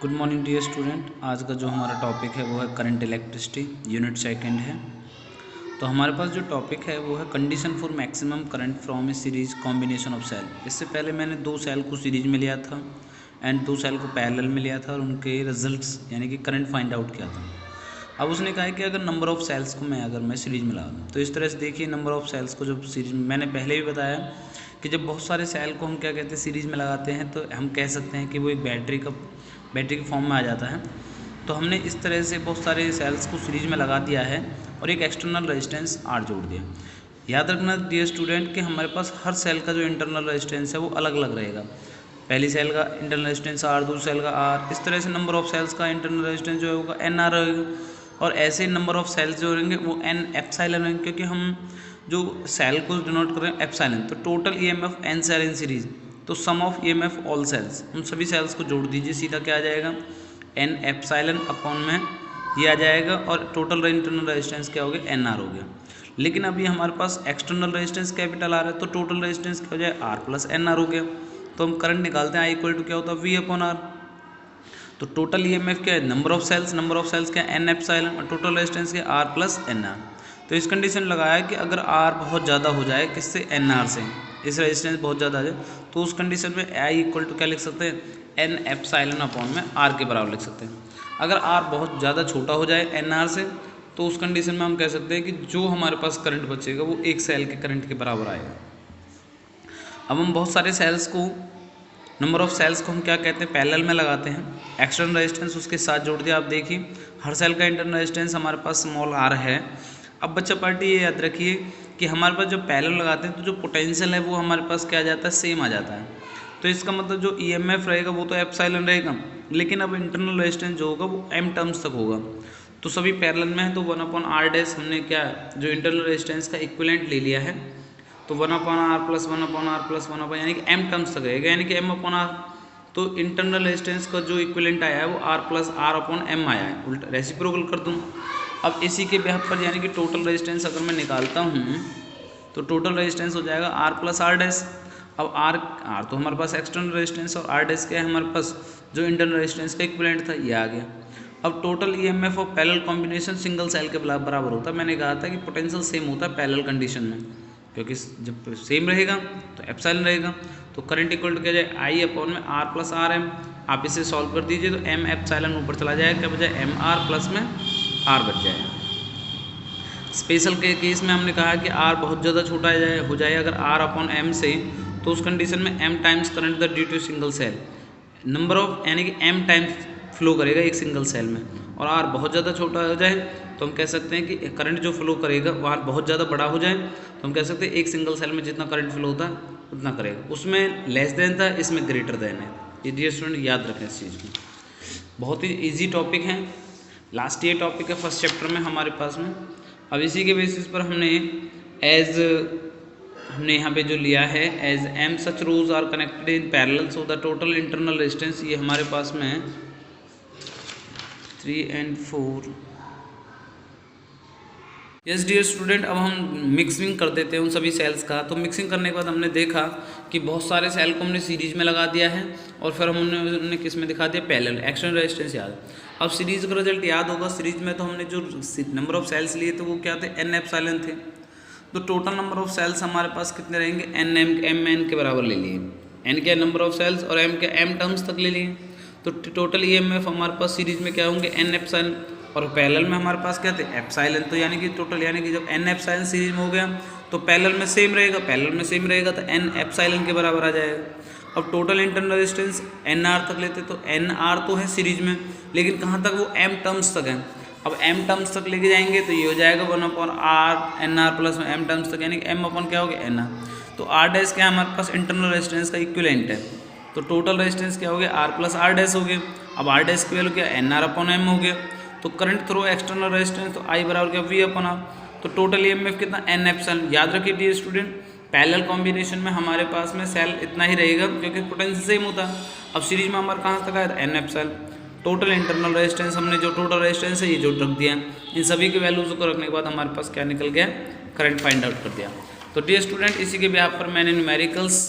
Good morning dear student. आज का जो हमारा टॉपिक है वो है करंट इलेक्ट्रिसिटी, यूनिट सेकंड है। तो हमारे पास जो टॉपिक है वो है condition for maximum current from a series combination of cell. इससे पहले मैंने दो सेल को सीरीज में लिया था एंड दो सेल को पैरेलल में लिया था और उनके रिजल्ट्स यानी कि करंट फाइंड आउट किया था। अब उसने कहा है कि अगर नंबर ऑफ़ सेल्स को मैं सीरीज में लगा दूँ तो इस तरह से देखिए, नंबर ऑफ़ सेल्स को जब सीरीज में, मैंने पहले भी बताया कि जब बहुत सारे सेल को हम क्या कहते हैं सीरीज में लगाते हैं तो हम कह सकते हैं कि वो एक बैटरी के फॉर्म में आ जाता है। तो हमने इस तरह से बहुत सारे सेल्स को सीरीज में लगा दिया है और एक एक्सटर्नल रेजिस्टेंस आर जोड़ दिया। याद रखना डियर स्टूडेंट कि हमारे पास हर सेल का जो इंटरनल रेजिस्टेंस है वो अलग अलग रहेगा। पहली सेल का इंटरनल रेजिस्टेंस आर, दूसरी सेल का आर, इस तरह से नंबर ऑफ सेल्स का इंटरनल रेजिस्टेंस जो होगा एन आर रहेगा और ऐसे नंबर ऑफ सेल्स जो रहेंगे वो एन एप्सिलॉन रहेंगे, क्योंकि हम जो सेल को डिनोट कर रहे हैं एप्सिलॉन। तो total EMF n cell in series, तो sum of EMF all cells, उन सभी सेल्स को जोड़ दीजिए, सीधा क्या आ जाएगा एन एप्सिलॉन अपॉन में ये आ जाएगा और टोटल इंटरनल रेजिस्टेंस क्या हो गया एन आर हो गया। लेकिन अभी हमारे पास एक्सटर्नल रेजिस्टेंस कैपिटल आर है तो टोटल रेजिस्टेंस क्या हो जाए आर प्लस एन आर हो गया। तो हम करंट निकालते हैं आई इक्वल टू क्या होता है वी अपॉन आर। तो टोटल ईएमएफ क्या है नंबर ऑफ सेल्स क्या एन एप्सिलॉन और टोटल रेजिस्टेंस क्या आर प्लस एन आर। तो इस कंडीशन लगाया कि अगर आर बहुत ज़्यादा हो जाए किससे एन आर से, इस रेजिस्टेंस बहुत ज़्यादा आ जाए तो उस कंडीशन में आई इक्वल टू क्या लिख सकते हैं एन एप्सिलॉन अपॉन में आर के बराबर लिख सकते हैं। अगर आर बहुत ज़्यादा छोटा हो जाए एन आर से तो उस कंडीशन में हम कह सकते हैं कि जो हमारे पास करंट बचेगा वो एक सेल के करंट के बराबर आएगा। अब हम बहुत सारे सेल्स को, नंबर ऑफ सेल्स को हम क्या कहते हैं पैरेलल में लगाते हैं, एक्सटर्नल रेजिस्टेंस उसके साथ जोड़ दिया। आप देखिए हर सेल का इंटरनल रेजिस्टेंस हमारे पास स्मॉल आर है। अब बच्चा पार्टी ये याद रखिए कि हमारे पास जब पैरेलल लगाते हैं तो जो पोटेंशियल है वो हमारे पास क्या आ जाता है सेम आ जाता है। तो इसका मतलब जो ईएमएफ रहेगा वो तो एप्सिलॉन रहेगा, लेकिन अब इंटरनल रेजिस्टेंस जो होगा वो एम टर्म्स तक होगा। तो सभी पैरेलल में है तो 1/r' हमने क्या जो इंटरनल रेजिस्टेंस का इक्विवेलेंट ले लिया है, तो 1/r प्लस 1/r प्लस 1/, यानी कि एम टर्म्स तक रहेगा, यानी कि m/r। तो इंटरनल रेजिस्टेंस का जो इक्विवेलेंट आया है वो r plus r upon M आया है, उल्टा रेसिप्रोकल कर दूँ। अब इसी के बेहद पर यानी कि टोटल रेजिस्टेंस अगर मैं निकालता हूँ तो टोटल रेजिस्टेंस हो जाएगा r प्लस r डैश। अब r तो हमारे पास एक्सटर्नल रेजिस्टेंस और r डैश क्या है हमारे पास जो इंटरनल रेजिस्टेंस का इक्विवेलेंट था ये आ गया। अब total EMF of parallel combination single cell के बराबर होता है। मैंने कहा था कि पोटेंशियल सेम होता है पैरेलल कंडीशन में, क्योंकि जब सेम रहेगा तो एप्सिलॉन रहेगा। तो करंट इक्वल टू क्या जाए आई अपॉन में आर प्लस आर एम। आप इसे सॉल्व कर दीजिए तो एम एप्सिलॉन ऊपर चला जाएगा, क्या बजाय एम आर प्लस में आर बच जाएगा। स्पेशल के केस में हमने कहा कि आर बहुत ज़्यादा छोटा हो जाए अगर आर अपॉन एम से, तो उस कंडीशन में M times current the due to single cell, number of यानी कि एम टाइम्स फ्लो करेगा एक सिंगल सेल में। और आर बहुत ज़्यादा छोटा हो जाए तो हम कह सकते हैं कि करंट जो फ्लो करेगा वो आर बहुत ज़्यादा बड़ा हो जाए तो हम कह सकते हैं एक सिंगल सेल में जितना करंट फ्लो होता है उतना करेगा, उसमें लेस देन था इसमें ग्रेटर देन है। ये डियर स्टूडेंट याद रखें इस चीज़ को, बहुत ही ईजी टॉपिक है। लास्ट ईयर टॉपिक है फर्स्ट चैप्टर में हमारे पास में। अब इसी के बेसिस पर हमने यहाँ पे जो लिया है as M such rows are connected in parallel so the total internal resistance, ये हमारे पास में 3 and 4। यस डियर स्टूडेंट, अब हम मिक्सिंग कर देते हैं उन सभी सेल्स का। तो मिक्सिंग करने के बाद हमने देखा कि बहुत सारे सेल को हमने सीरीज में लगा दिया है और फिर हमने किस में दिखा दिया पैरेलल, एक्सटर्नल रेजिस्टेंस याद। अब सीरीज का रिजल्ट याद होगा, सीरीज में तो हमने जो नंबर ऑफ सेल्स लिए थे वो क्या थे एन एप्सिलॉन थे। तो टोटल नंबर ऑफ सेल्स हमारे पास कितने रहेंगे एम एन के बराबर ले लिए, एन के नंबर ऑफ सेल्स और एम के एम टर्म्स तक ले लिए। तो टोटल ईएमएफ हमारे पास सीरीज में क्या होंगे एन एप्सिलॉन और पैरेलल में हमारे पास क्या थे एप्सिलॉन। तो यानी कि टोटल यानी कि जब एन एप्सिलॉन सीरीज में हो गया तो पैरेलल में सेम रहेगा, तो एन एप्सिलॉन के बराबर आ जाएगा। अब total internal resistance n R तक लेते तो एन आर तो है सीरीज में, लेकिन कहाँ तक वो एम टर्म्स तक है। अब एम टर्म्स तक लेके जाएंगे तो ये हो जाएगा 1/r n R plus M terms तक, यानी कि एम अपॉन क्या हो गया एन आर। तो आर डैश क्या है हमारे पास इंटरनल रेजिस्टेंस का इक्विवेलेंट है, तो टोटल रेजिस्टेंस क्या हो गया आर प्लस आर डैश हो गया। अब आर डैश की वैल्यू क्या एन आर अपॉन एम हो गया। तो करंट थ्रू एक्सटर्नल रेजिस्टेंस तो आई बराबर क्या वी अपॉन आर। तो टोटल ईएमएफ कितना एन एप्सिलॉन। याद रखिए डियर स्टूडेंट पैरेलल कॉम्बिनेशन में हमारे पास में सेल इतना ही रहेगा क्योंकि पोटेंशियल सेम होता है। अब सीरीज में हमारे कहाँ तक आया था n epsilon. Total internal resistance हमने जो टोटल रेजिस्टेंस है ये जो रख दिया, इन सभी के वैल्यूज़ को रखने के बाद हमारे पास क्या निकल गया करंट फाइंड आउट कर दिया। तो डियर स्टूडेंट इसी के बिहाफ पर मैंने न्यूमेरिकल्स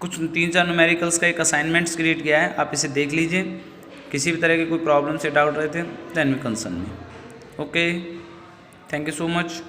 कुछ 3-4 न्यूमेरिकल्स का एक असाइनमेंट्स क्रिएट किया है, आप इसे देख लीजिए किसी भी तरह की कोई प्रॉब्लम से डाउट रहते हैं then we concern me. Okay, thank you so much.